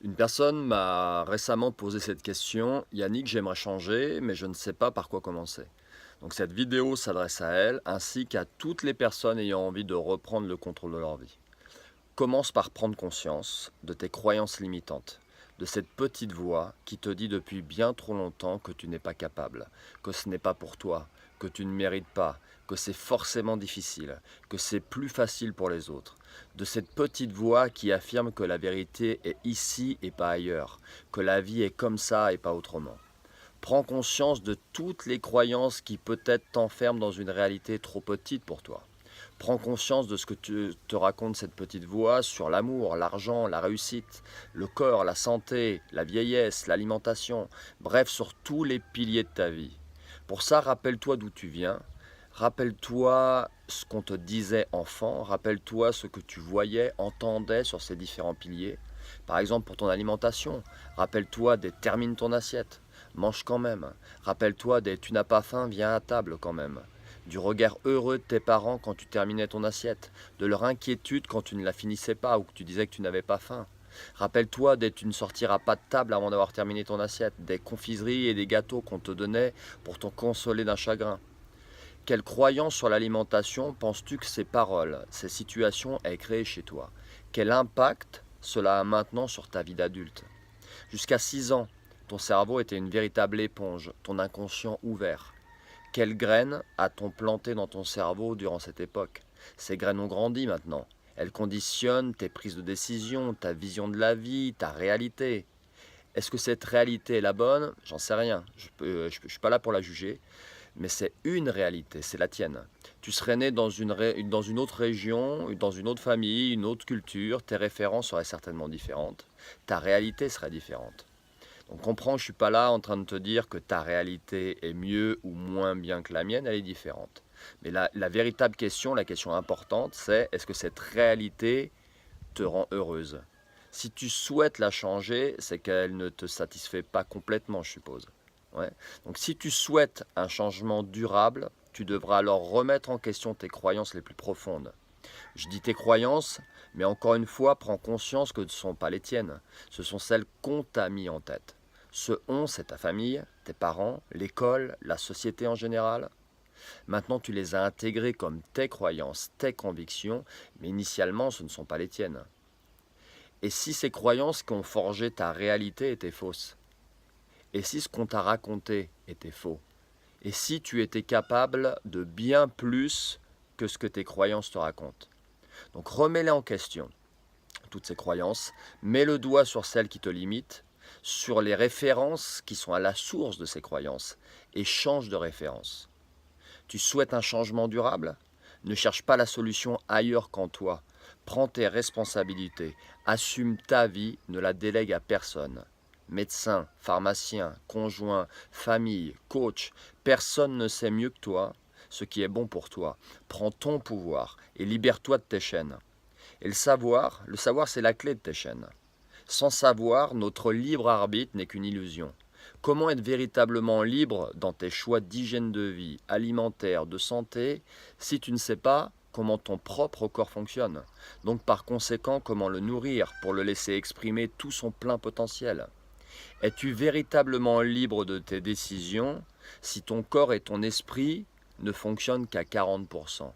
Une personne m'a récemment posé cette question: Yannick, j'aimerais changer, mais je ne sais pas par quoi commencer. Donc cette vidéo s'adresse à elle ainsi qu'à toutes les personnes ayant envie de reprendre le contrôle de leur vie. Commence par prendre conscience de tes croyances limitantes, de cette petite voix qui te dit depuis bien trop longtemps que tu n'es pas capable, que ce n'est pas pour toi, que tu ne mérites pas, que c'est forcément difficile, que c'est plus facile pour les autres. De cette petite voix qui affirme que la vérité est ici et pas ailleurs, que la vie est comme ça et pas autrement. Prends conscience de toutes les croyances qui peut-être t'enferment dans une réalité trop petite pour toi. Prends conscience de ce que te raconte cette petite voix sur l'amour, l'argent, la réussite, le corps, la santé, la vieillesse, l'alimentation, bref, sur tous les piliers de ta vie. Pour ça, rappelle-toi d'où tu viens, rappelle-toi ce qu'on te disait enfant, rappelle-toi ce que tu voyais, entendais sur ces différents piliers. Par exemple, pour ton alimentation, rappelle-toi des termine ton assiette, mange quand même. Rappelle-toi des tu n'as pas faim, viens à table quand même. Du regard heureux de tes parents quand tu terminais ton assiette, de leur inquiétude quand tu ne la finissais pas ou que tu disais que tu n'avais pas faim. Rappelle-toi des tu ne sortiras pas de table avant d'avoir terminé ton assiette, des confiseries et des gâteaux qu'on te donnait pour te consoler d'un chagrin. Quelle croyance sur l'alimentation penses-tu que ces paroles, ces situations aient créé chez toi? Quel impact cela a maintenant sur ta vie d'adulte? Jusqu'à 6 ans, ton cerveau était une véritable éponge, ton inconscient ouvert. Quelles graines a-t-on plantées dans ton cerveau durant cette époque? Ces graines ont grandi maintenant. Elles conditionnent tes prises de décision, ta vision de la vie, ta réalité. Est-ce que cette réalité est la bonne? J'en sais rien. Je suis pas là pour la juger, mais c'est une réalité, c'est la tienne. Tu serais né dans une autre région, dans une autre famille, une autre culture, tes références seraient certainement différentes. Ta réalité serait différente. Donc comprends, je ne suis pas là en train de te dire que ta réalité est mieux ou moins bien que la mienne, elle est différente. Mais la véritable question, la question importante, c'est est-ce que cette réalité te rend heureuse? Si tu souhaites la changer, c'est qu'elle ne te satisfait pas complètement, je suppose. Ouais. Donc si tu souhaites un changement durable, tu devras alors remettre en question tes croyances les plus profondes. Je dis tes croyances, mais encore une fois, prends conscience que ce ne sont pas les tiennes. Ce sont celles qu'on t'a mis en tête. Ce on, c'est ta famille, tes parents, l'école, la société en général. Maintenant, tu les as intégrées comme tes croyances, tes convictions, mais initialement, ce ne sont pas les tiennes. Et si ces croyances qui ont forgé ta réalité étaient fausses? Et si ce qu'on t'a raconté était faux? Et si tu étais capable de bien plus que ce que tes croyances te racontent? Donc remets-les en question, toutes ces croyances, mets le doigt sur celles qui te limitent, sur les références qui sont à la source de ces croyances, et change de référence. Tu souhaites un changement durable? Ne cherche pas la solution ailleurs qu'en toi. Prends tes responsabilités, assume ta vie, ne la délègue à personne. Médecin, pharmacien, conjoint, famille, coach, personne ne sait mieux que toi ce qui est bon pour toi. Prends ton pouvoir et libère-toi de tes chaînes. Et le savoir c'est la clé de tes chaînes. Sans savoir, notre libre arbitre n'est qu'une illusion. Comment être véritablement libre dans tes choix d'hygiène de vie, alimentaire, de santé, si tu ne sais pas comment ton propre corps fonctionne? Donc par conséquent, comment le nourrir pour le laisser exprimer tout son plein potentiel? Es-tu véritablement libre de tes décisions si ton corps et ton esprit ne fonctionnent qu'à 40%?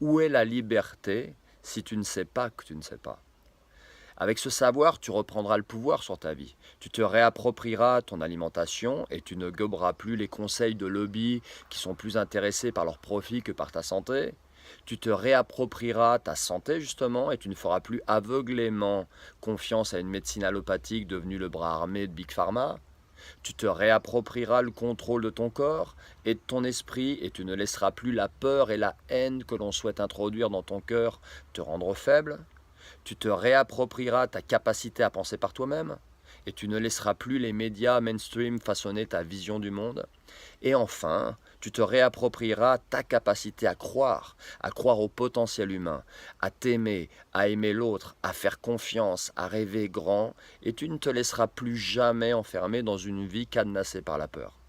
Où est la liberté si tu ne sais pas que tu ne sais pas? Avec ce savoir, tu reprendras le pouvoir sur ta vie. Tu te réapproprieras ton alimentation et tu ne goberas plus les conseils de lobby qui sont plus intéressés par leur profit que par ta santé. Tu te réapproprieras ta santé justement et tu ne feras plus aveuglément confiance à une médecine allopathique devenue le bras armé de Big Pharma. Tu te réapproprieras le contrôle de ton corps et de ton esprit et tu ne laisseras plus la peur et la haine que l'on souhaite introduire dans ton cœur te rendre faible. Tu te réapproprieras ta capacité à penser par toi-même et tu ne laisseras plus les médias mainstream façonner ta vision du monde. Et enfin, tu te réapproprieras ta capacité à croire au potentiel humain, à t'aimer, à aimer l'autre, à faire confiance, à rêver grand, et tu ne te laisseras plus jamais enfermer dans une vie cadenassée par la peur.